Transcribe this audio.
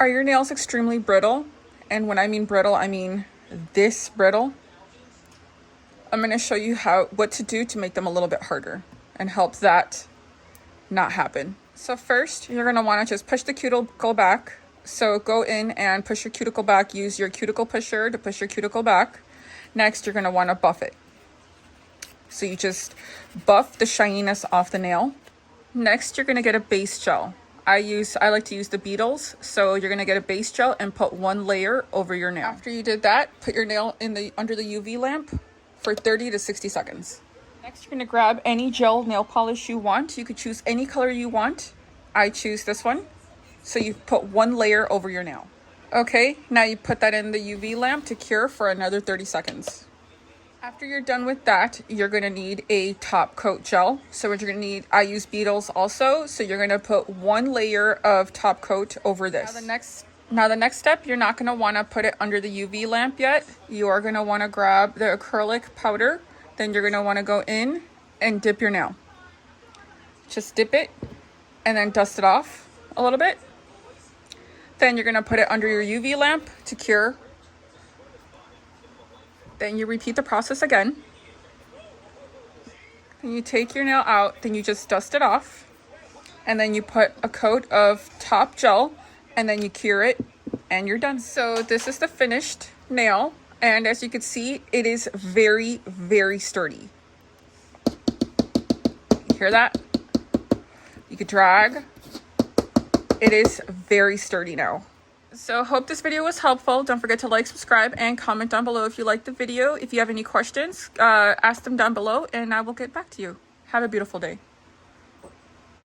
Are your nails extremely brittle? And when I mean brittle, I mean this brittle. I'm going to show you what to do to make them a little bit harder and help that not happen. So first, you're going to want to just push the cuticle back. So go in and push your cuticle back. Use your cuticle pusher to push your cuticle back. Next, you're going to want to buff it. So you just buff the shininess off the nail. Next, you're going to get a base gel. I like to use the Beetles. So you're going to get a base gel and put one layer over your nail. After you did that, put your nail under the UV lamp for 30 to 60 seconds. Next, you're going to grab any gel nail polish you want. You could choose any color you want. I choose this one. So you put one layer over your nail. Okay, now you put that in the UV lamp to cure for another 30 seconds. After you're done with that, you're going to need a top coat gel. So what you're going to need, I use Beetles also. So you're going to put one layer of top coat over this. Now the next step, you're not going to want to put it under the UV lamp yet. You are going to want to grab the acrylic powder. Then you're going to want to go in and dip your nail. Just dip it and then dust it off a little bit. Then you're going to put it under your UV lamp to cure. Then you repeat the process again. Then you take your nail out, then you just dust it off. And then you put a coat of top gel and then you cure it and you're done. So this is the finished nail. And as you can see, it is very, very sturdy. You hear that? You could drag. It is very sturdy now. So hope this video was helpful. Don't forget to like, subscribe, and comment down below if you liked the video. If you have any questions, ask them down below and I will get back to you. Have a beautiful day.